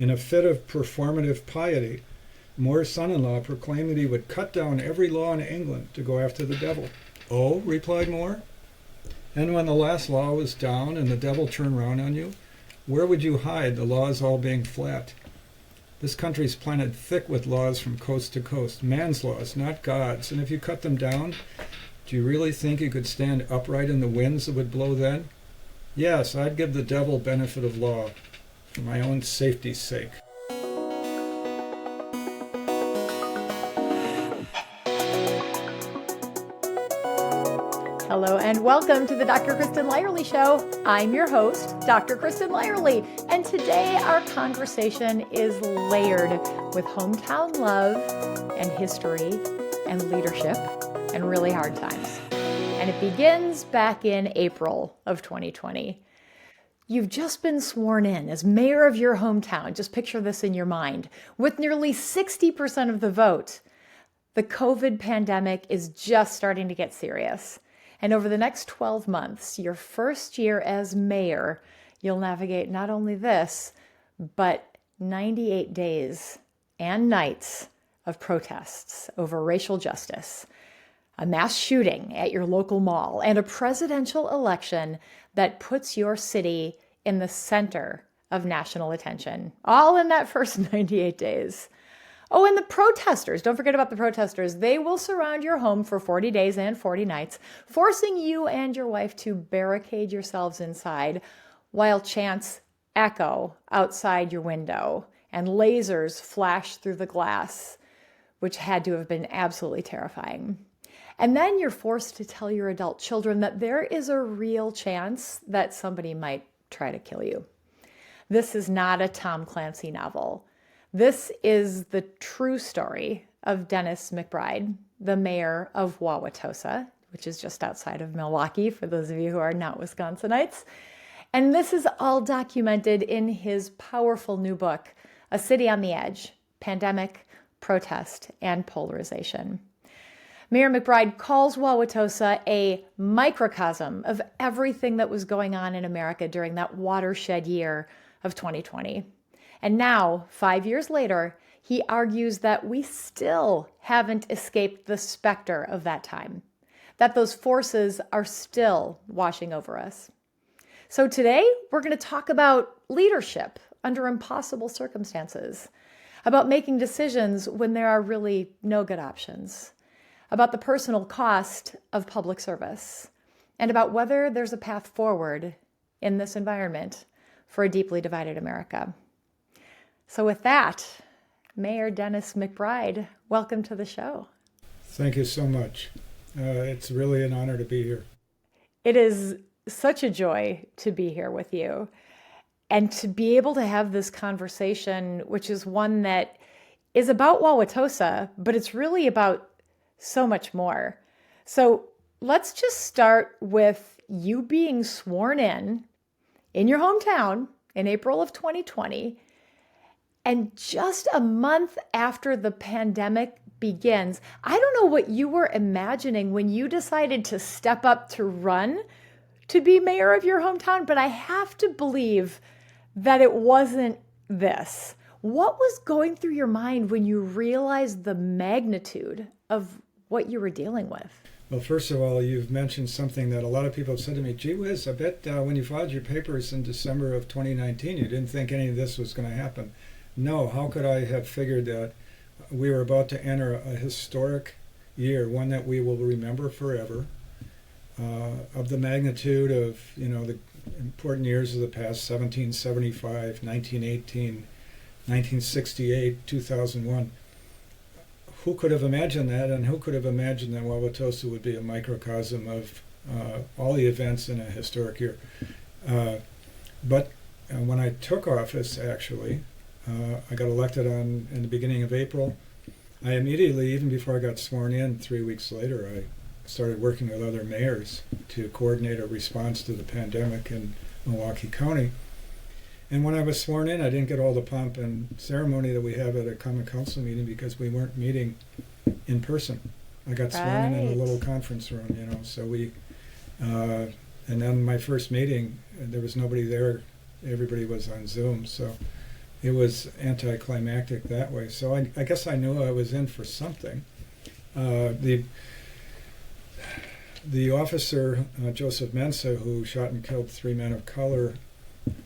In a fit of performative piety, Moore's son-in-law proclaimed that he would cut down every law in England to go after the devil. Oh, replied Moore, and when the last law was down and the devil turned round on you, where would you hide, the laws all being flat? This country's planted thick with laws from coast to coast, man's laws, not God's, and if you cut them down, do you really think you could stand upright in the winds that would blow then? Yes, I'd give the devil benefit of law, for my own safety's sake. Hello and welcome to the Dr. Kristen Lyerly Show. I'm your host, Dr. Kristen Lyerly, and today our conversation is layered with hometown love and history and leadership and really hard times. And it begins back in April of 2020. You've just been sworn in as mayor of your hometown. Just picture this in your mind. With nearly 60% of the vote, the COVID pandemic is just starting to get serious. And over the next 12 months, your first year as mayor, you'll navigate not only this, but 98 days and nights of protests over racial justice, a mass shooting at your local mall, and a presidential election that puts your city in the center of national attention, all in that first 98 days. Oh, and the protesters, don't forget about the protesters. They will surround your home for 40 days and 40 nights, forcing you and your wife to barricade yourselves inside while chants echo outside your window and lasers flash through the glass, which had to have been absolutely terrifying. And then you're forced to tell your adult children that there is a real chance that somebody might try to kill you. This is not a Tom Clancy novel. This is the true story of Dennis McBride, the mayor of Wauwatosa, which is just outside of Milwaukee, for those of you who are not Wisconsinites. And this is all documented in his powerful new book, A City on the Edge: Pandemic, Protest, and Polarization. Mayor McBride calls Wauwatosa a microcosm of everything that was going on in America during that watershed year of 2020. And now, 5 years later, he argues that we still haven't escaped the specter of that time, that those forces are still washing over us. So today, we're going to talk about leadership under impossible circumstances, about making decisions when there are really no good options, about the personal cost of public service, and about whether there's a path forward in this environment for a deeply divided America. So with that, Mayor Dennis McBride, welcome to the show. Thank you so much. It's really an honor to be here. It is such a joy to be here with you and to be able to have this conversation, which is one that is about Wauwatosa, but it's really about so much more. So let's just start with you being sworn in your hometown in April of 2020. And just a month after the pandemic begins, I don't know what you were imagining when you decided to step up to run to be mayor of your hometown, but I have to believe that it wasn't this. What was going through your mind when you realized the magnitude of what you were dealing with? Well, first of all, you've mentioned something that a lot of people have said to me. Gee whiz, I bet when you filed your papers in December of 2019, you didn't think any of this was going to happen. No, how could I have figured that we were about to enter a historic year, one that we will remember forever, of the magnitude of, the important years of the past: 1775, 1918, 1968, 2001. Who could have imagined that, and who could have imagined that Wauwatosa would be a microcosm of all the events in a historic year? But when I took office, actually, I got elected in the beginning of April. I immediately, even before I got sworn in 3 weeks later, I started working with other mayors to coordinate a response to the pandemic in Milwaukee County. And when I was sworn in, I didn't get all the pomp and ceremony that we have at a common council meeting because we weren't meeting in person. I got sworn in a little conference room, so we, and then my first meeting, there was nobody there. Everybody was on Zoom. So it was anticlimactic that way. So I guess I knew I was in for something. The officer, Joseph Mensah, who shot and killed 3 men of color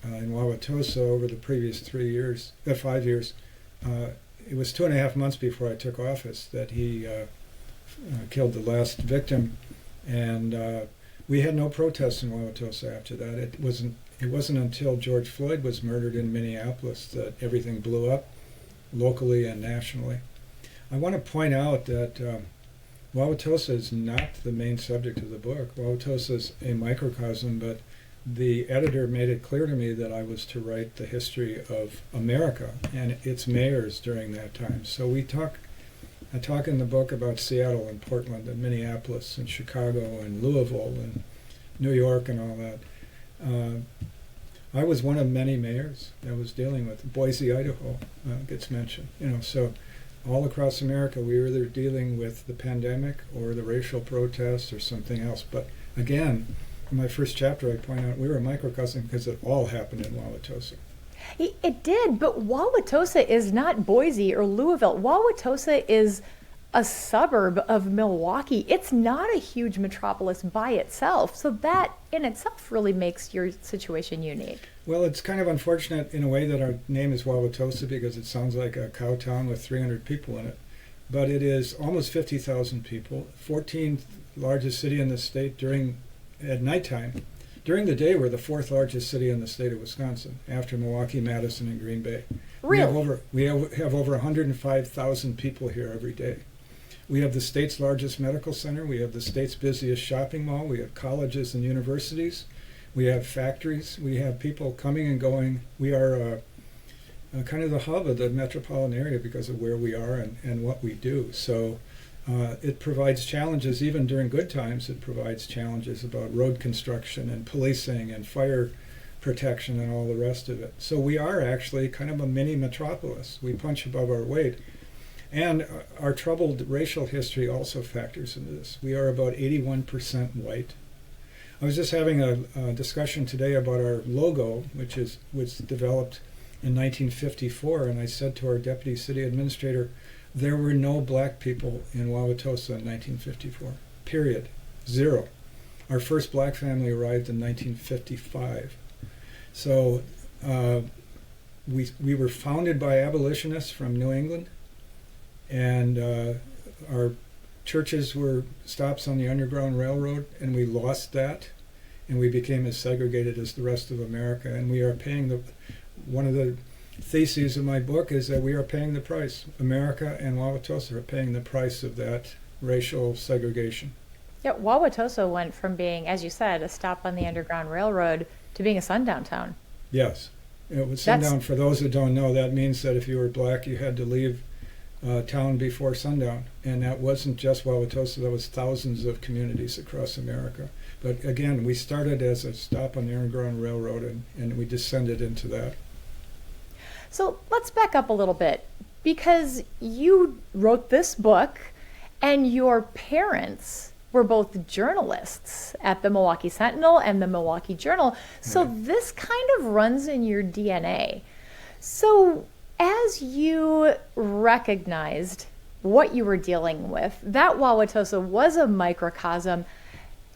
in Wauwatosa over the previous 5 years, it was 2.5 months before I took office that he killed the last victim, and we had no protests in Wauwatosa after that. It wasn't until George Floyd was murdered in Minneapolis that everything blew up, locally and nationally. I want to point out that Wauwatosa is not the main subject of the book. Wauwatosa is a microcosm, but the editor made it clear to me that I was to write the history of America and its mayors during that time. So I talk in the book about Seattle and Portland and Minneapolis and Chicago and Louisville and New York and all that. I was one of many mayors that was dealing with Boise, Idaho, gets mentioned. So all across America, we were either dealing with the pandemic or the racial protests or something else. But again, in my first chapter, I point out we were a microcosm because it all happened in Wauwatosa. It did, but Wauwatosa is not Boise or Louisville. Wauwatosa is a suburb of Milwaukee. It's not a huge metropolis by itself. So that in itself really makes your situation unique. Well, it's kind of unfortunate in a way that our name is Wauwatosa because it sounds like a cow town with 300 people in it. But it is almost 50,000 people, 14th largest city in the state at nighttime. During the day, we're the 4th largest city in the state of Wisconsin, after Milwaukee, Madison, and Green Bay. Really? We have over 105,000 people here every day. We have the state's largest medical center. We have the state's busiest shopping mall. We have colleges and universities. We have factories. We have people coming and going. We are kind of the hub of the metropolitan area because of where we are and what we do. So it provides challenges, even during good times. It provides challenges about road construction and policing and fire protection and all the rest of it. So we are actually kind of a mini metropolis. We punch above our weight. And our troubled racial history also factors into this. We are about 81% white. I was just having a discussion today about our logo, which was developed in 1954, and I said to our deputy city administrator, there were no black people in Wauwatosa in 1954, period, 0. Our first black family arrived in 1955. So we were founded by abolitionists from New England, and our churches were stops on the Underground Railroad, and we lost that, and we became as segregated as the rest of America. And we are paying one of the theses of my book is that we are paying the price. America and Wauwatosa are paying the price of that racial segregation. Yeah, Wauwatosa went from being, as you said, a stop on the Underground Railroad to being a sundown town. Yes. It was sundown, for those who don't know, that means that if you were black, you had to leave town before sundown. And that wasn't just Wauwatosa, that was thousands of communities across America. But again, we started as a stop on the Underground Railroad, and we descended into that. So let's back up a little bit, because you wrote this book and your parents were both journalists at the Milwaukee Sentinel and the Milwaukee Journal. So this kind of runs in your DNA. So as you recognized what you were dealing with, that Wauwatosa was a microcosm.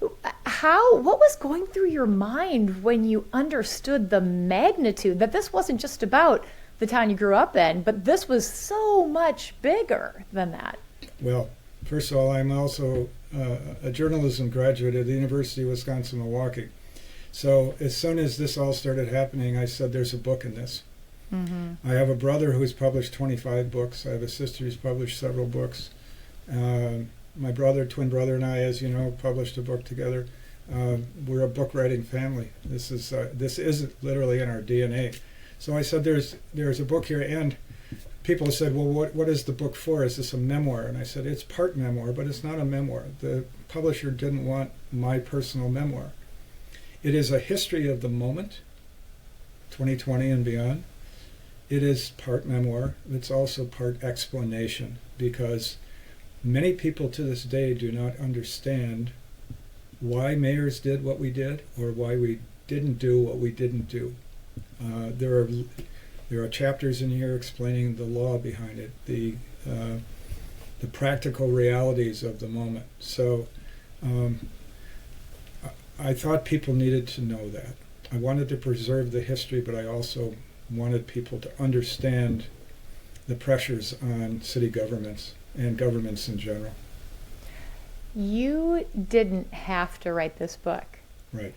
What was going through your mind when you understood the magnitude that this wasn't just about the town you grew up in, but this was so much bigger than that? Well, first of all, I'm also a journalism graduate at the University of Wisconsin-Milwaukee. So as soon as this all started happening, I said, there's a book in this. Mm-hmm. I have a brother who's published 25 books. I have a sister who's published several books. My twin brother and I, as you know, published a book together. We're a book writing family. This is literally in our DNA. So I said, there's a book here, and people said, well, what is the book for? Is this a memoir? And I said, it's part memoir, but it's not a memoir. The publisher didn't want my personal memoir. It is a history of the moment, 2020 and beyond. It is part memoir. It's also part explanation, because many people to this day do not understand why mayors did what we did or why we didn't do what we didn't do. There are There are chapters in here explaining the law behind it, the practical realities of the moment. So I thought people needed to know that. I wanted to preserve the history, but I also wanted people to understand the pressures on city governments and governments in general. You didn't have to write this book. Right.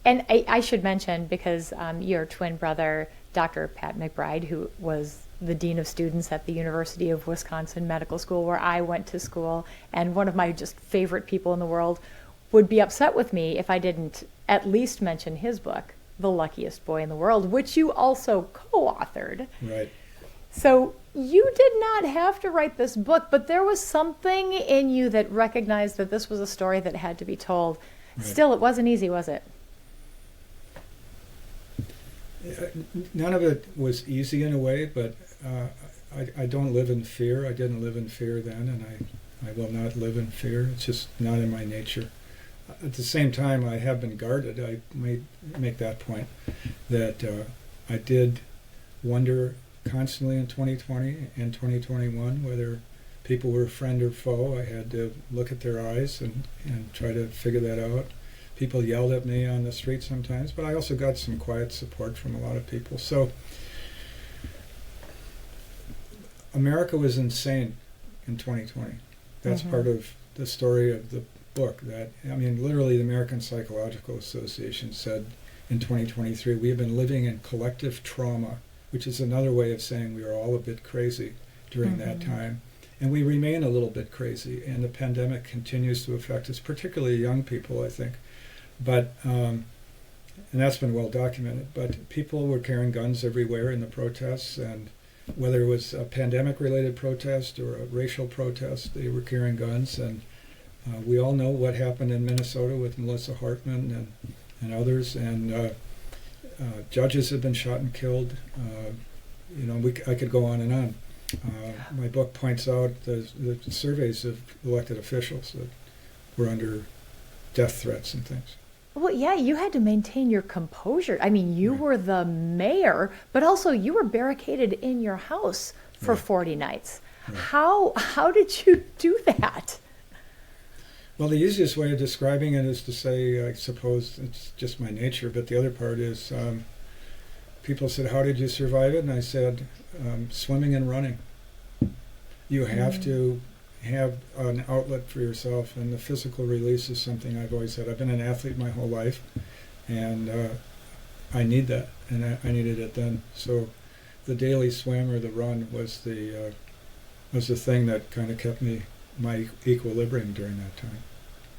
And I should mention, because your twin brother, Dr. Pat McBride, who was the Dean of Students at the University of Wisconsin Medical School, where I went to school, and one of my just favorite people in the world, would be upset with me if I didn't at least mention his book, The Luckiest Boy in the World, which you also co-authored. Right. So you did not have to write this book, but there was something in you that recognized that this was a story that had to be told. Right. Still, it wasn't easy, was it? None of it was easy in a way, but I don't live in fear. I didn't live in fear then, and I will not live in fear. It's just not in my nature. At the same time, I have been guarded. I may make that point, that I did wonder constantly in 2020 and 2021 whether people were friend or foe. I had to look at their eyes and try to figure that out. People yelled at me on the street sometimes, but I also got some quiet support from a lot of people. So America was insane in 2020. That's part of the story of the book. That, I mean, literally the American Psychological Association said in 2023, we have been living in collective trauma, which is another way of saying we were all a bit crazy during that time. And we remain a little bit crazy, and the pandemic continues to affect us, particularly young people, I think. But, and that's been well documented, but people were carrying guns everywhere in the protests, and whether it was a pandemic-related protest or a racial protest, they were carrying guns. And we all know what happened in Minnesota with Melissa Hartman and others, and judges have been shot and killed. I could go on and on. My book points out the surveys of elected officials that were under death threats and things. Well, yeah, you had to maintain your composure. I mean, you were the mayor, but also you were barricaded in your house for 40 nights. Right. How did you do that? Well, the easiest way of describing it is to say, I suppose it's just my nature, but the other part is people said, how did you survive it? And I said, swimming and running. You have to have an outlet for yourself, and the physical release is something I've always said. I've been an athlete my whole life, and I need that, and I needed it then. So the daily swim or the run was the thing that kind of kept my equilibrium during that time.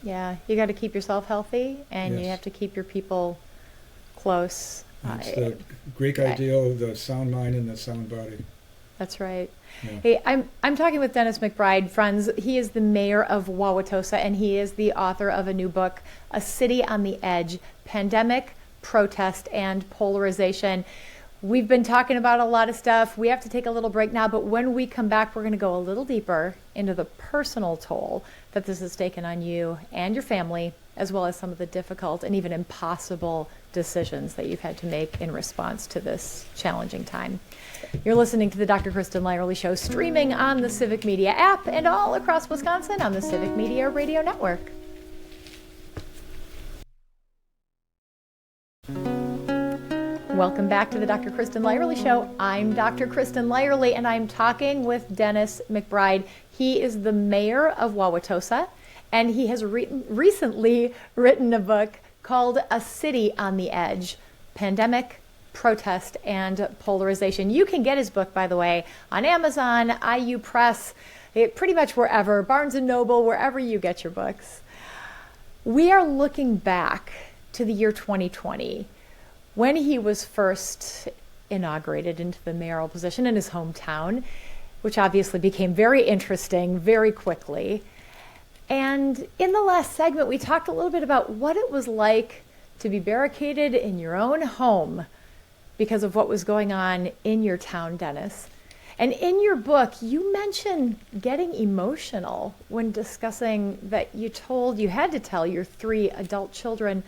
Yeah, you got to keep yourself healthy, and you have to keep your people close. It's the Greek ideal of the sound mind and the sound body. That's right. Yeah. Hey, I'm talking with Dennis McBride, friends. He is the mayor of Wauwatosa, and he is the author of a new book, A City on the Edge: Pandemic, Protest, and Polarization. We've been talking about a lot of stuff. We have to take a little break now, but when we come back, we're going to go a little deeper into the personal toll that this has taken on you and your family, as well as some of the difficult and even impossible decisions that you've had to make in response to this challenging time. You're listening to the Dr. Kristen Lyerly Show, streaming on the Civic Media app and all across Wisconsin on the Civic Media Radio Network. Welcome back to the Dr. Kristen Lyerly Show. I'm Dr. Kristen Lyerly, and I'm talking with Dennis McBride. He is the mayor of Wauwatosa, and he has recently written a book called A City on the Edge: Pandemic, Protest, and Polarization. You can get his book, by the way, on Amazon, IU Press, pretty much wherever, Barnes & Noble, wherever you get your books. We are looking back to the year 2020, when he was first inaugurated into the mayoral position in his hometown, which obviously became very interesting very quickly. And in the last segment, we talked a little bit about what it was like to be barricaded in your own home because of what was going on in your town, Dennis. And in your book, you mention getting emotional when discussing that you had to tell your 3 adult children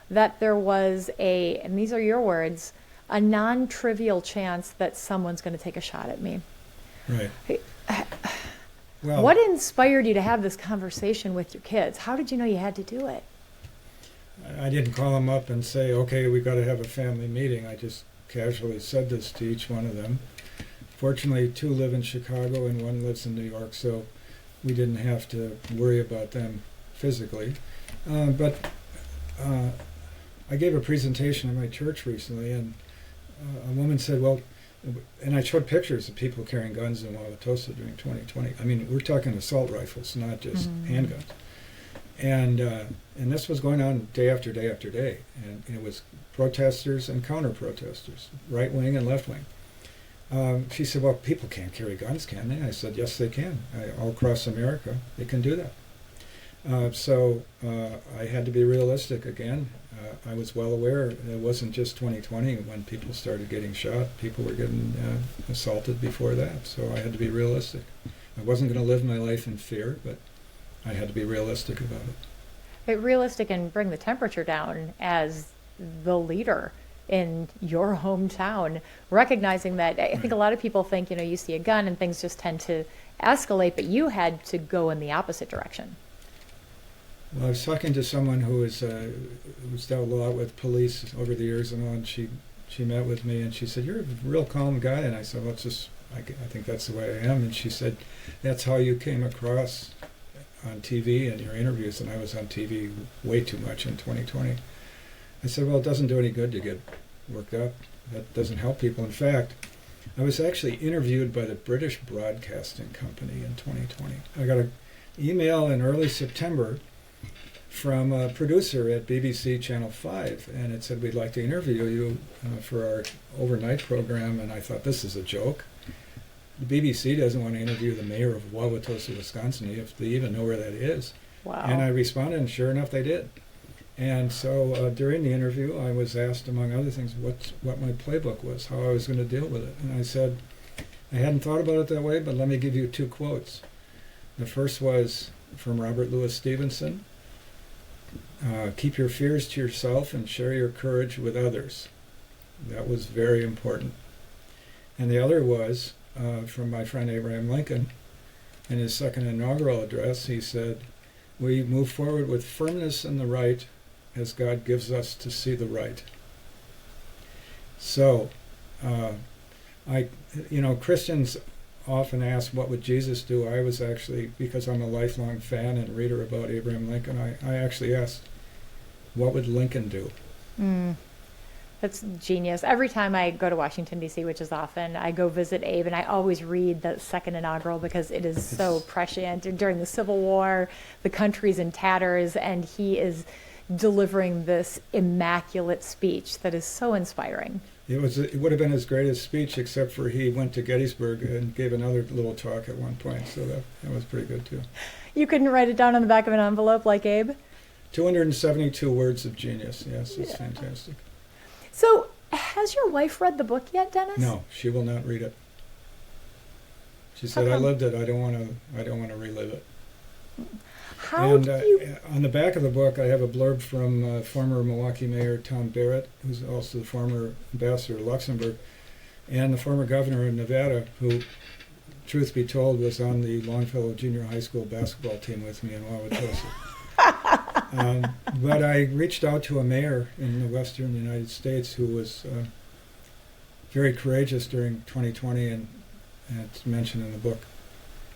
that there was and these are your words, a non-trivial chance that someone's going to take a shot at me. Right. Well, What inspired you to have this conversation with your kids? How did you know you had to do it? I didn't call them up and say, okay, we got to have a family meeting. I just casually said this to each one of them. Fortunately, 2 live in Chicago and 1 lives in New York, so we didn't have to worry about them physically. But I gave a presentation at my church recently, and a woman said, well, and I showed pictures of people carrying guns in Wauwatosa during 2020. I mean, we're talking assault rifles, not just handguns. And this was going on day after day after day. And it was protesters and counter-protesters, right wing and left wing. She said, well, people can't carry guns, can they? I said, yes, they can. All across America, they can do that. So I had to be realistic again. I was well aware it wasn't just 2020 when people started getting shot. People were getting assaulted before that. So I had to be realistic. I wasn't going to live my life in fear, but I had to be realistic about it. Realistic and bring the temperature down as the leader in your hometown, recognizing that I think a lot of people think, you see a gun and things just tend to escalate, but you had to go in the opposite direction. Well, I was talking to someone who's dealt a lot with police over the years and all, and she met with me and she said, you're a real calm guy. And I said, well, it's just, I think that's the way I am. And she said, that's how you came across on TV and your interviews. And I was on TV way too much in 2020. I said, well, it doesn't do any good to get worked up. That doesn't help people. In fact, I was actually interviewed by the British Broadcasting Company in 2020. I got an email in early September from a producer at BBC Channel 5, and it said, we'd like to interview you for our overnight program. And I thought, this is a joke. The BBC doesn't want to interview the mayor of Wauwatosa, Wisconsin, if they even know where that is. Wow. And I responded, and sure enough, they did. And so during the interview, I was asked, among other things, what my playbook was, how I was going to deal with it. And I said, I hadn't thought about it that way, but let me give you 2 quotes. The first was from Robert Louis Stevenson. Keep your fears to yourself and share your courage with others. That was very important. And the other was from my friend Abraham Lincoln. In his second inaugural address, he said, we move forward with firmness in the right as God gives us to see the right. So, Christians often ask, what would Jesus do? I was actually, because I'm a lifelong fan and reader about Abraham Lincoln, I actually asked, what would Lincoln do? That's genius. Every time I go to Washington, D.C., which is often, I go visit Abe, and I always read the second inaugural because it is so prescient. During the Civil War, the country's in tatters, and he is delivering this immaculate speech that is so inspiring. It would have been his greatest speech, except for he went to Gettysburg and gave another little talk at one point, so that was pretty good too. You couldn't write it down on the back of an envelope like Abe? 272 words of genius, yes, it's fantastic. So, has your wife read the book yet, Dennis? No, she will not read it. She said, I lived it, I don't want to relive it. How do you... On the back of the book, I have a blurb from former Milwaukee Mayor Tom Barrett, who's also the former ambassador to Luxembourg, and the former governor of Nevada, who, truth be told, was on the Longfellow Junior High School basketball team with me in Wauwatosa. But I reached out to a mayor in the western United States who was very courageous during 2020, and it's mentioned in the book.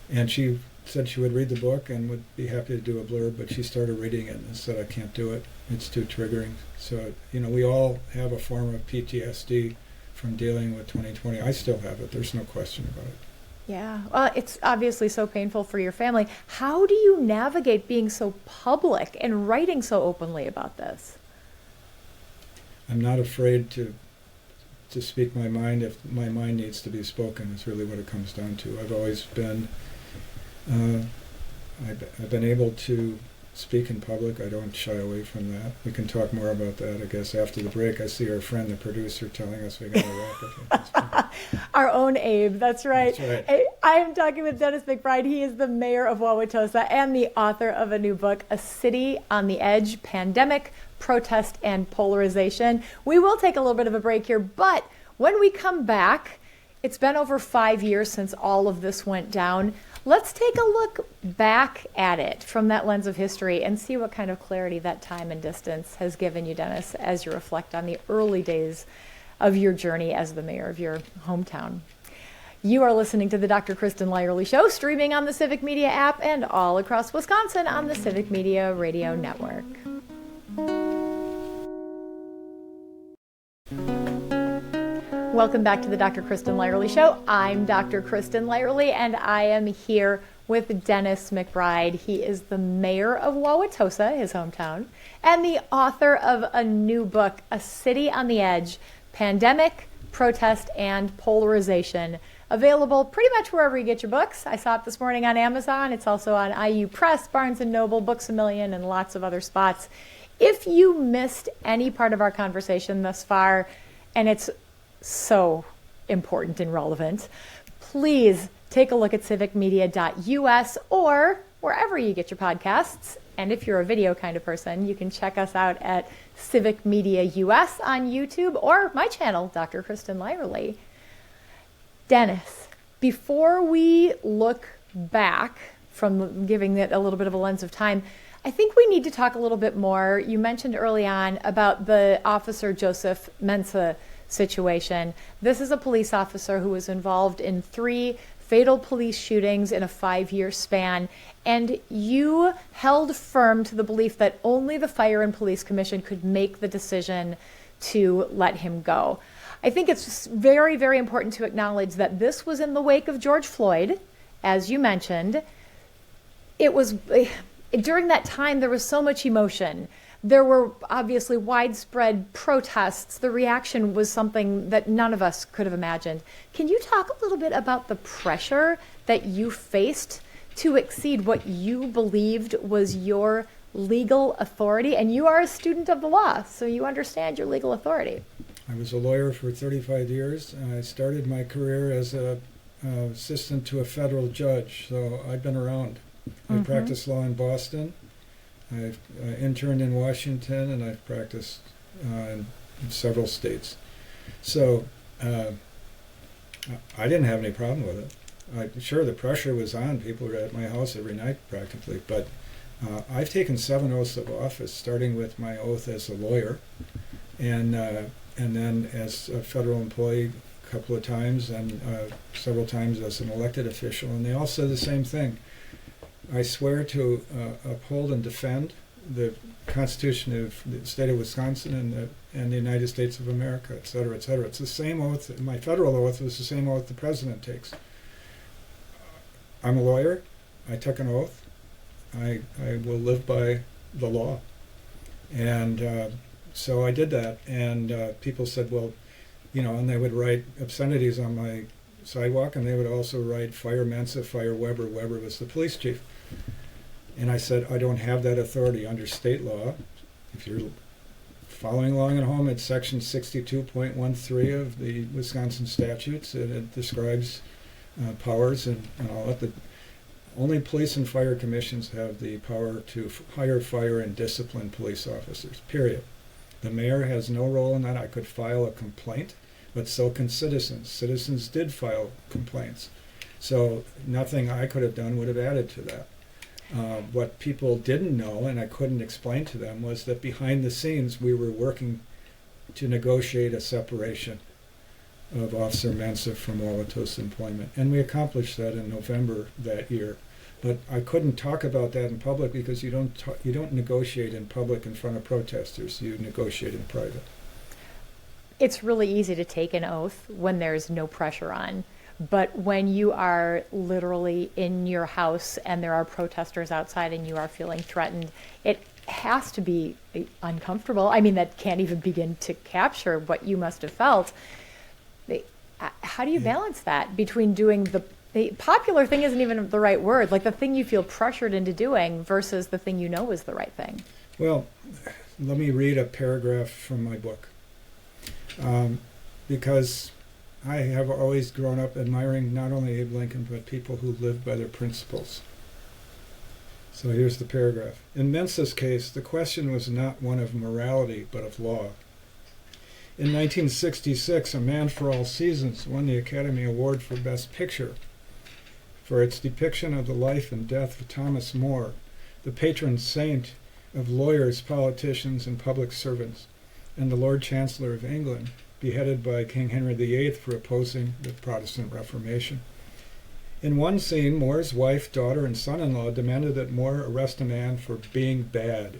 And she said she would read the book and would be happy to do a blurb, but she started reading it and said, I can't do it. It's too triggering. So, we all have a form of PTSD from dealing with 2020. I still have it. There's no question about it. Yeah, well, it's obviously so painful for your family. How do you navigate being so public and writing so openly about this? I'm not afraid to speak my mind if my mind needs to be spoken. Is really what it comes down to. I've always been, I've been able to speak in public. I don't shy away from that. We can talk more about that, I guess, after the break. I see our friend, the producer, telling us we got to wrap it. Our own Abe, that's right. That's right. I am talking with Dennis McBride. He is the mayor of Wauwatosa and the author of a new book, A City on the Edge, Pandemic, Protest, and Polarization. We will take a little bit of a break here, but when we come back, it's been over 5 years since all of this went down. Let's take a look back at it from that lens of history and see what kind of clarity that time and distance has given you, Dennis, as you reflect on the early days of your journey as the mayor of your hometown. You are listening to the Dr. Kristen Lyerly Show, streaming on the Civic Media app and all across Wisconsin on the Civic Media Radio Network. Welcome back to the Dr. Kristen Lyerly Show. I'm Dr. Kristen Lyerly, and I am here with Dennis McBride. He is the mayor of Wauwatosa, his hometown, and the author of a new book, A City on the Edge, Pandemic, Protest, and Polarization. Available pretty much wherever you get your books. I saw it this morning on Amazon. It's also on IU Press, Barnes & Noble, Books A Million, and lots of other spots. If you missed any part of our conversation thus far, and it's so important and relevant, please take a look at civicmedia.us or wherever you get your podcasts. And if you're a video kind of person, you can check us out at Civic Media US on YouTube or my channel, Dr. Kristen Lyerly. Dennis, before we look back from giving it a little bit of a lens of time, I think we need to talk a little bit more. You mentioned early on about the Officer Joseph Mensah situation. This is a police officer who was involved in 3 fatal police shootings in a 5-year span, and you held firm to the belief that only the Fire and Police Commission could make the decision to let him go. I think it's very, very important to acknowledge that this was in the wake of George Floyd, as you mentioned. It was during that time there was so much emotion. There were obviously widespread protests. The reaction was something that none of us could have imagined. Can you talk a little bit about the pressure that you faced to exceed what you believed was your legal authority? And you are a student of the law, so you understand your legal authority. I was a lawyer for 35 years. I started my career as an assistant to a federal judge, so I've been around. I practiced law in Boston. I've interned in Washington, and I've practiced in several states. So I didn't have any problem with it. Sure, the pressure was on. People were at my house every night practically, but I've taken 7 oaths of office, starting with my oath as a lawyer, and then as a federal employee a couple of times, and several times as an elected official, and they all said the same thing. I swear to uphold and defend the Constitution of the state of Wisconsin and the United States of America, et cetera, et cetera. It's the same oath. My federal oath was the same oath the president takes. I'm a lawyer. I took an oath. I will live by the law. And so I did that. And people said, well, and they would write obscenities on my sidewalk, and they would also write Fire Mensah, Fire Weber. Weber was the police chief. And I said, I don't have that authority under state law. If you're following along at home, it's section 62.13 of the Wisconsin statutes, and it describes powers and all that. Only police and fire commissions have the power to hire, fire, and discipline police officers, period. The mayor has no role in that. I could file a complaint, but so can citizens. Citizens did file complaints. So nothing I could have done would have added to that. What people didn't know, and I couldn't explain to them, was that behind the scenes we were working to negotiate a separation of Officer Mensah from Wauwatosa employment. And we accomplished that in November that year. But I couldn't talk about that in public because you don't negotiate in public in front of protesters. You negotiate in private. It's really easy to take an oath when there's no pressure on. But when you are literally in your house and there are protesters outside and you are feeling threatened, it has to be uncomfortable. I mean, that can't even begin to capture what you must have felt. How do you balance that between doing the popular thing isn't even the right word, like the thing you feel pressured into doing versus the thing you know is the right thing? Well, let me read a paragraph from my book. Because I have always grown up admiring not only Abe Lincoln, but people who lived by their principles. So here's the paragraph. In Mensa's case, the question was not one of morality, but of law. In 1966, A Man for All Seasons won the Academy Award for Best Picture for its depiction of the life and death of Thomas More, the patron saint of lawyers, politicians, and public servants, and the Lord Chancellor of England, beheaded by King Henry VIII for opposing the Protestant Reformation. In one scene, More's wife, daughter, and son-in-law demanded that More arrest a man for being bad.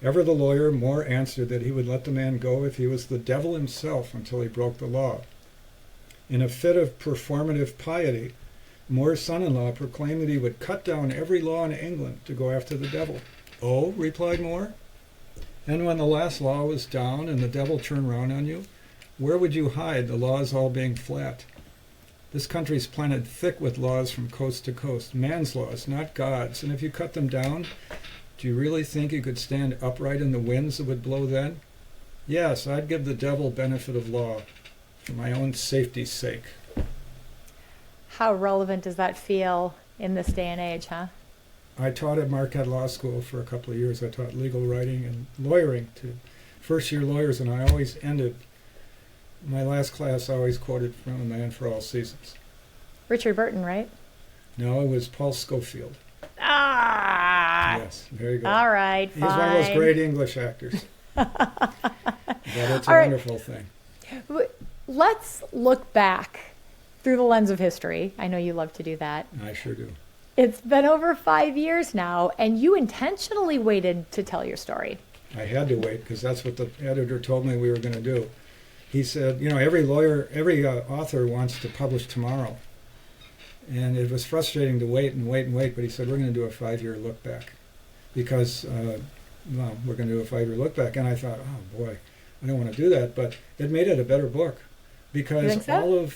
Ever the lawyer, More answered that he would let the man go if he was the devil himself until he broke the law. In a fit of performative piety, More's son-in-law proclaimed that he would cut down every law in England to go after the devil. Oh, replied More, and when the last law was down and the devil turned round on you, where would you hide, the laws all being flat? This country's planted thick with laws from coast to coast, man's laws, not God's, and if you cut them down, do you really think you could stand upright in the winds that would blow then? Yes, I'd give the devil benefit of law for my own safety's sake. How relevant does that feel in this day and age, huh? I taught at Marquette Law School for a couple of years. I taught legal writing and lawyering to first-year lawyers, and I always ended my last class. I always quoted from A Man for All Seasons. Richard Burton, right? No, it was Paul Scofield. Ah! Yes, very good. All right, fine. He's one of those great English actors. But it's a All right. wonderful thing. Let's look back through the lens of history. I know you love to do that. I sure do. It's been over 5 years now, and you intentionally waited to tell your story. I had to wait because that's what the editor told me we were going to do. He said, you know, every author wants to publish tomorrow. And it was frustrating to wait and wait and wait, but he said, we're going to do a 5-year look back. Because, we're going to do a 5-year look back. And I thought, oh boy, I don't want to do that. But it made it a better book. Because You think so?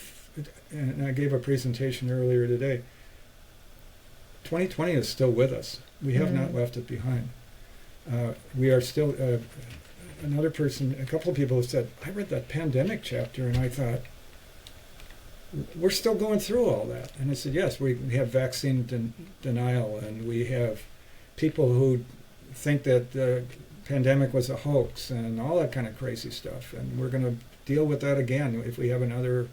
And I gave a presentation earlier today, 2020 is still with us. We have not left it behind. We are still, a couple of people have said, I read that pandemic chapter and I thought, we're still going through all that. And I said, yes, we have vaccine denial, and we have people who think that the pandemic was a hoax and all that kind of crazy stuff. And we're going to deal with that again if we have another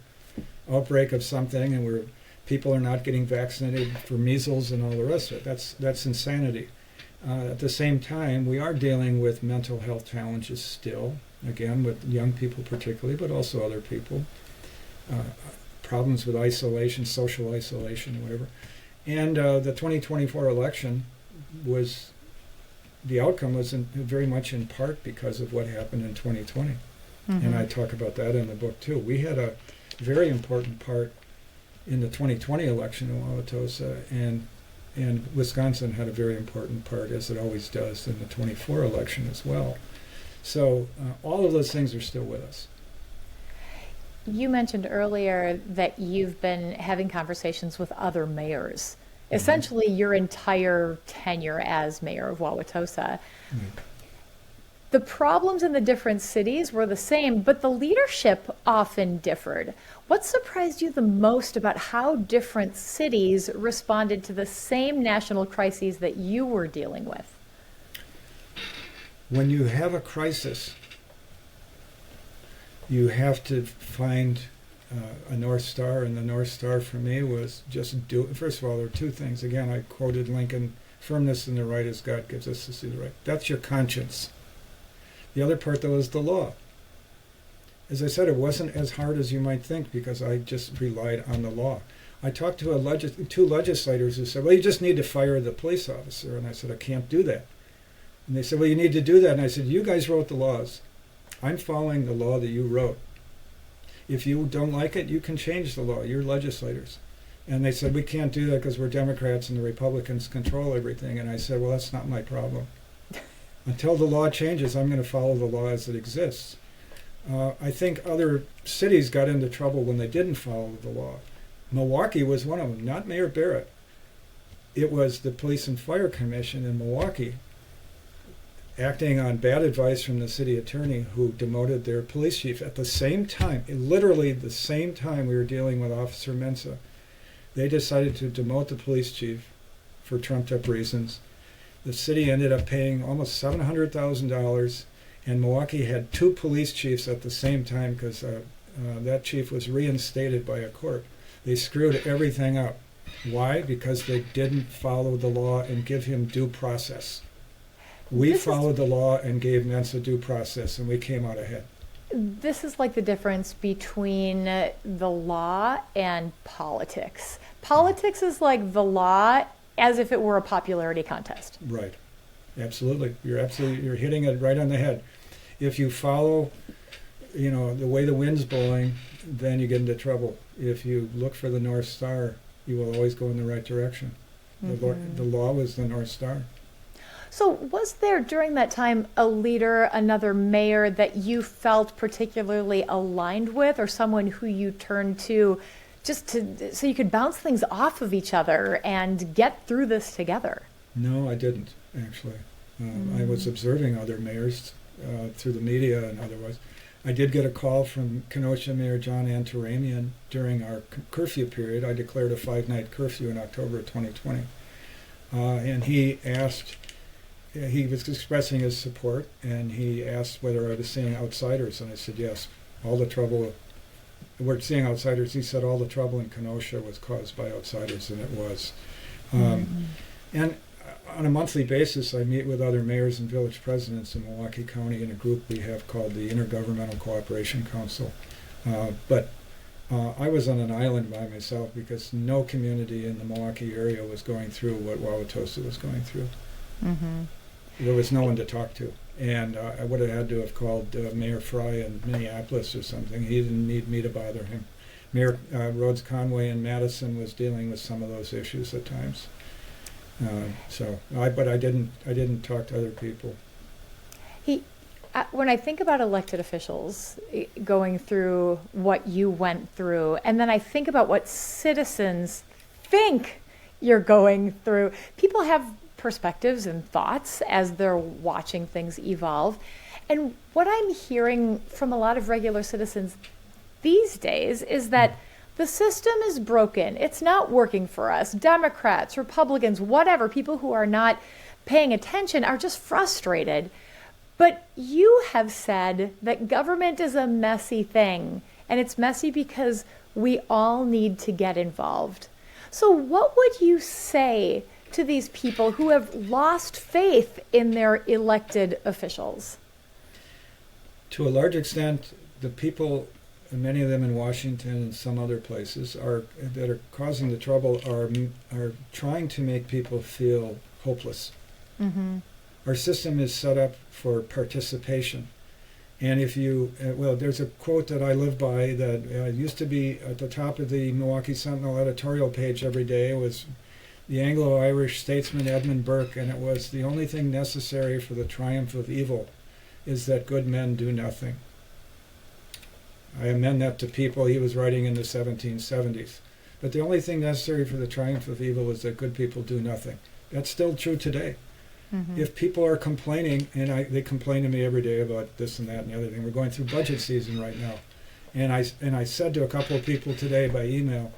outbreak of something and people are not getting vaccinated for measles and all the rest of it. That's insanity. At the same time, we are dealing with mental health challenges still, again, with young people particularly, but also other people. Problems with isolation, social isolation, whatever. And the 2024 election the outcome was very much in part because of what happened in 2020. And I talk about that in the book too. We had a very important part in the 2020 election in Wauwatosa, and Wisconsin had a very important part, as it always does, in the 24 election as well. So all of those things are still with us. You mentioned earlier that you've been having conversations with other mayors, essentially your entire tenure as mayor of Wauwatosa. The problems in the different cities were the same, but the leadership often differed. What surprised you the most about how different cities responded to the same national crises that you were dealing with? When you have a crisis, you have to find a North Star, and the North Star for me was just do it. First of all, there are two things. Again, I quoted Lincoln, firmness in the right as God gives us to see the right. That's your conscience. The other part, though, is the law. As I said, it wasn't as hard as you might think because I just relied on the law. I talked to two legislators who said, well, you just need to fire the police officer. And I said, I can't do that. And they said, well, you need to do that. And I said, you guys wrote the laws. I'm following the law that you wrote. If you don't like it, you can change the law. You're legislators. And they said, we can't do that because we're Democrats and the Republicans control everything. And I said, well, that's not my problem. Until the law changes, I'm going to follow the law as it exists. I think other cities got into trouble when they didn't follow the law. Milwaukee was one of them, not Mayor Barrett. It was the Police and Fire Commission in Milwaukee. acting on bad advice from the city attorney, who demoted their police chief at the same time, literally the same time we were dealing with Officer Mensah. They decided to demote the police chief for trumped-up reasons. The city ended up paying almost $700,000, and Milwaukee had 2 police chiefs at the same time because that chief was reinstated by a court. They screwed everything up. Why? Because they didn't follow the law and give him due process. We followed the law and gave Mensah due process, and we came out ahead. This is like the difference between the law and politics. Politics is like the law as if it were a popularity contest. Right. Absolutely. You're hitting it right on the head. If you follow, the way the wind's blowing, then you get into trouble. If you look for the North Star, you will always go in the right direction. The law was the North Star. So was there during that time a leader, another mayor that you felt particularly aligned with, or someone who you turned to so you could bounce things off of each other and get through this together? No, I didn't, actually. I was observing other mayors through the media and otherwise. I did get a call from Kenosha Mayor John Antaramian during our curfew period. I declared a 5-night curfew in October of 2020. And he was expressing his support, and he asked whether I was seeing outsiders, and I said yes. We're seeing outsiders. He said all the trouble in Kenosha was caused by outsiders, and it was. And on a monthly basis, I meet with other mayors and village presidents in Milwaukee County in a group we have called the Intergovernmental Cooperation Council. But I was on an island by myself because no community in the Milwaukee area was going through what Wauwatosa was going through. There was no one to talk to. And I would have had to have called Mayor Fry in Minneapolis or something. He didn't need me to bother him. Mayor Rhodes Conway in Madison was dealing with some of those issues at times. But I didn't talk to other people. When I think about elected officials going through what you went through, and then I think about what citizens think you're going through, people have perspectives and thoughts as they're watching things evolve. And what I'm hearing from a lot of regular citizens these days is that the system is broken. It's not working for us. Democrats, Republicans, whatever, people who are not paying attention are just frustrated. But you have said that government is a messy thing, and it's messy because we all need to get involved. So what would you say to these people who have lost faith in their elected officials? To a large extent, the people, many of them in Washington and some other places, that are causing the trouble are trying to make people feel hopeless. Our system is set up for participation. And if you, there's a quote that I live by that used to be at the top of the Milwaukee Sentinel editorial page every day. It was the Anglo-Irish statesman Edmund Burke, and it was, the only thing necessary for the triumph of evil is that good men do nothing. I amend that to people he was writing in the 1770s. But the only thing necessary for the triumph of evil is that good people do nothing. That's still true today. If people are complaining, and they complain to me every day about this and that and the other thing, we're going through budget season right now. And I said to a couple of people today by email,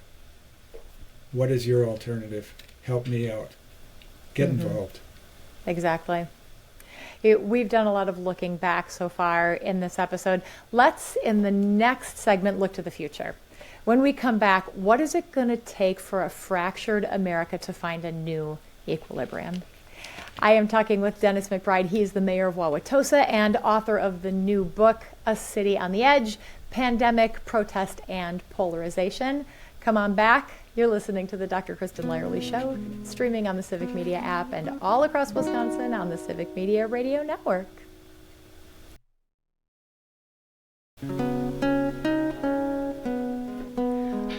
what is your alternative? Help me out. Get involved. Exactly. We've done a lot of looking back so far in this episode. Let's, in the next segment, look to the future. When we come back, what is it going to take for a fractured America to find a new equilibrium? I am talking with Dennis McBride. He's the mayor of Wauwatosa and author of the new book, A City on the Edge, Pandemic, Protest, and Polarization. Come on back. You're listening to the Dr. Kristen Lyerly Show, streaming on the Civic Media app and all across Wisconsin on the Civic Media Radio Network.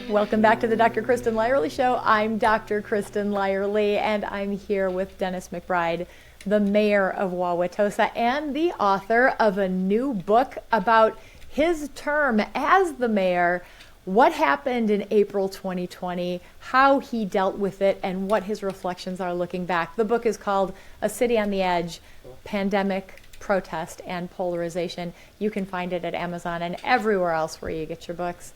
Welcome back to the Dr. Kristen Lyerly Show. I'm Dr. Kristen Lyerly, and I'm here with Dennis McBride, the mayor of Wauwatosa and the author of a new book about his term as the mayor, what happened in April 2020, how he dealt with it, and what his reflections are looking back. The book is called A City on the Edge, Pandemic, Protest and Polarization. You can find it at Amazon and everywhere else where you get your books.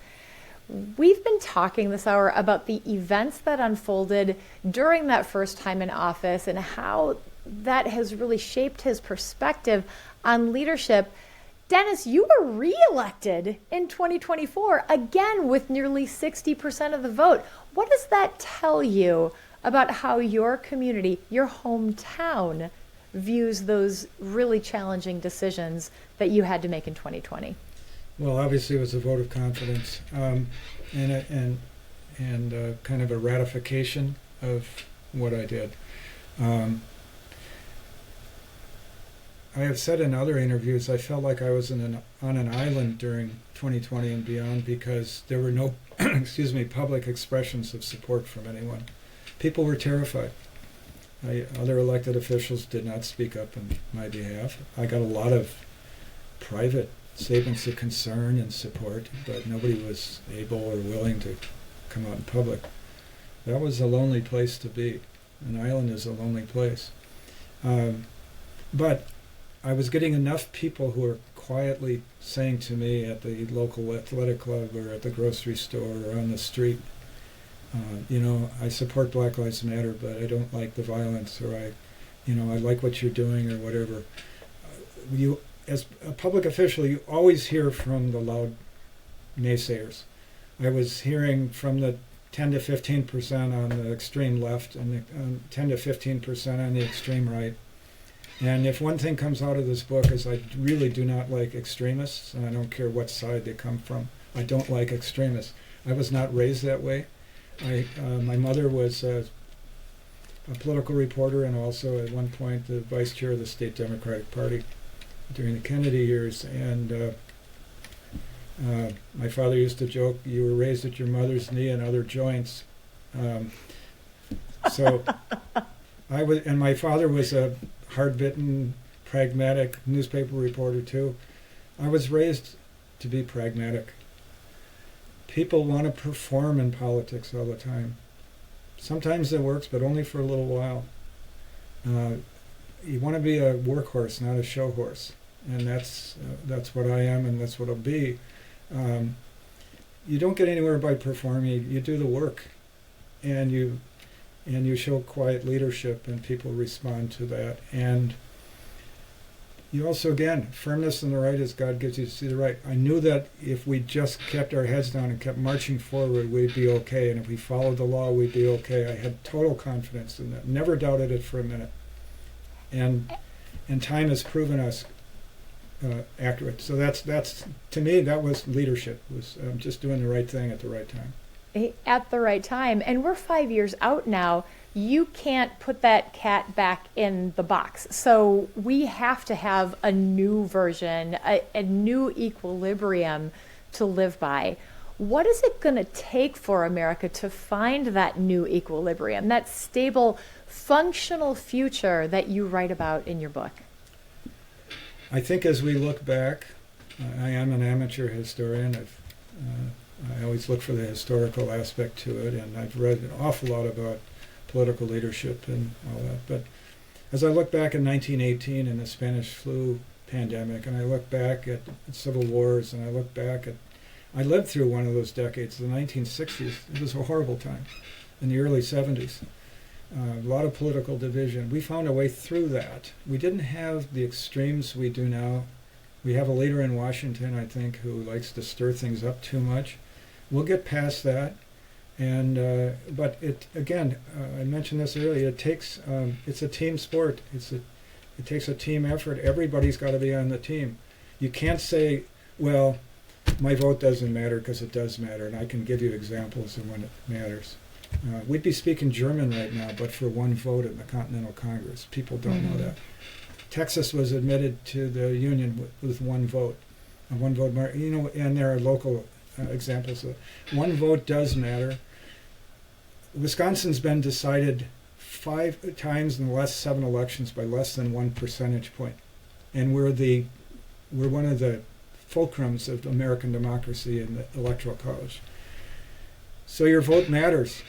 We've been talking this hour about the events that unfolded during that first time in office and how that has really shaped his perspective on leadership. Dennis, you were reelected in 2024, again with nearly 60% of the vote. What does that tell you about how your community, your hometown, views those really challenging decisions that you had to make in 2020? Well, obviously it was a vote of confidence and kind of a ratification of what I did. I have said in other interviews, I felt like I was on an island during 2020 and beyond because there were no, public expressions of support from anyone. People were terrified. Other elected officials did not speak up on my behalf. I got a lot of private statements of concern and support, but nobody was able or willing to come out in public. That was a lonely place to be. An island is a lonely place. But I was getting enough people who were quietly saying to me at the local athletic club or at the grocery store or on the street, I support Black Lives Matter, but I don't like the violence, or I like what you're doing or whatever. You, as a public official, you always hear from the loud naysayers. I was hearing from the 10 to 15% on the extreme left and the 10 to 15% on the extreme right. And if one thing comes out of this book is I really do not like extremists, and I don't care what side they come from. I don't like extremists. I was not raised that way. My mother was a political reporter and also at one point the vice chair of the state Democratic Party during the Kennedy years. And my father used to joke, "You were raised at your mother's knee and other joints." So I was, and my father was a hard-bitten, pragmatic newspaper reporter too. I was raised to be pragmatic. People want to perform in politics all the time. Sometimes it works, but only for a little while. You want to be a workhorse, not a show horse, and that's what I am, and that's what I'll be. You don't get anywhere by performing. You do the work, and you show quiet leadership, and people respond to that. And you also, again, firmness in the right as God gives you to see the right. I knew that if we just kept our heads down and kept marching forward, we'd be okay. And if we followed the law, we'd be okay. I had total confidence in that. Never doubted it for a minute. And time has proven us accurate. So that's to me, that was leadership. Was just doing the right thing at the right time. At the right time. And we're 5 years out now. You can't put that cat back in the box. So we have to have a new version, a new equilibrium to live by. What is it going to take for America to find that new equilibrium, that stable, functional future that you write about in your book? I think as we look back, I am an amateur historian. I always look for the historical aspect to it, and I've read an awful lot about political leadership and all that. But as I look back in 1918 and the Spanish flu pandemic, and I look back at civil wars, and I look back at, I lived through one of those decades, the 1960s. It was a horrible time. In the early 70s, a lot of political division. We found a way through that. We didn't have the extremes we do now. We have a leader in Washington, I think, who likes to stir things up too much. We'll get past that. And but it again, I mentioned this earlier. It takes it's a team sport. It takes a team effort. Everybody's got to be on the team. You can't say, "Well, my vote doesn't matter," because it does matter, and I can give you examples of when it matters. We'd be speaking German right now, but for one vote in the Continental Congress. People don't know that. Texas was admitted to the Union with one vote, a one vote mark. And there are local examples of it. One vote does matter. Wisconsin's been decided 5 times in the last 7 elections by less than 1 percentage point, and we're one of the fulcrums of American democracy in the Electoral College. So your vote matters.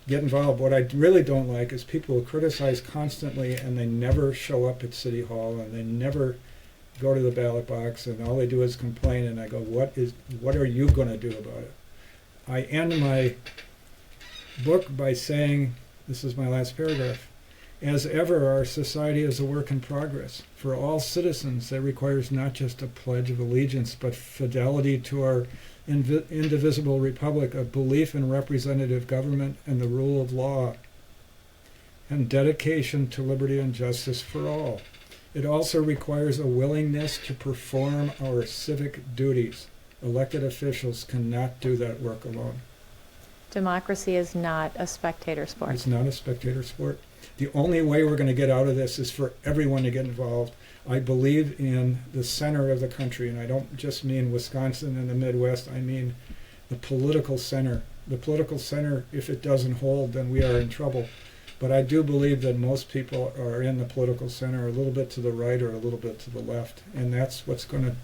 Get involved. What I really don't like is people who criticize constantly and they never show up at City Hall and they never go to the ballot box, and all they do is complain, and I go, what are you going to do about it? I end my book by saying, this is my last paragraph, as ever, our society is a work in progress. For all citizens, that requires not just a pledge of allegiance, but fidelity to our indivisible republic, a belief in representative government and the rule of law, and dedication to liberty and justice for all. It also requires a willingness to perform our civic duties. Elected officials cannot do that work alone. Democracy is not a spectator sport. It's not a spectator sport. The only way we're going to get out of this is for everyone to get involved. I believe in the center of the country, and I don't just mean Wisconsin and the Midwest. I mean the political center. The political center, if it doesn't hold, then we are in trouble. But I do believe that most people are in the political center, a little bit to the right or a little bit to the left, and that's what's going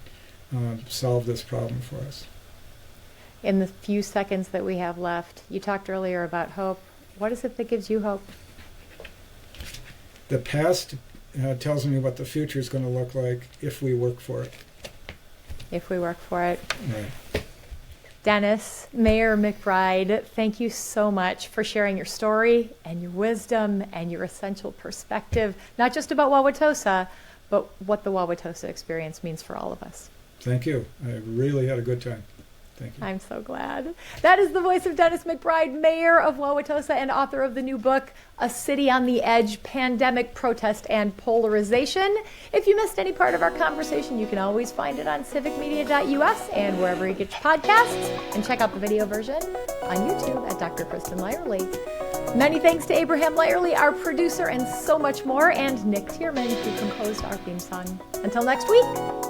to solve this problem for us. In the few seconds that we have left, you talked earlier about hope. What is it that gives you hope? The past tells me what the future is going to look like if we work for it. If we work for it. Right. Dennis, Mayor McBride, thank you so much for sharing your story and your wisdom and your essential perspective, not just about Wauwatosa, but what the Wauwatosa experience means for all of us. Thank you. I really had a good time. Thank you. I'm so glad. That is the voice of Dennis McBride, Mayor of Wauwatosa and author of the new book, A City on the Edge, Pandemic, Protest, and Polarization. If you missed any part of our conversation, you can always find it on civicmedia.us and wherever you get your podcasts. And check out the video version on YouTube at Dr. Kristen Lyerly. Many thanks to Abraham Lyerly, our producer, and so much more, and Nick Tierman, who composed our theme song. Until next week,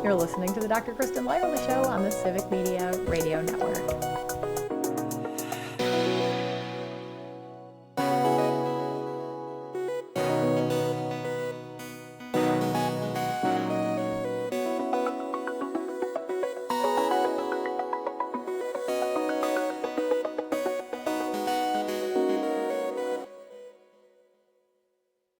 you're listening to the Dr. Kristen Lyerly Show on the Civic Media Radio Network.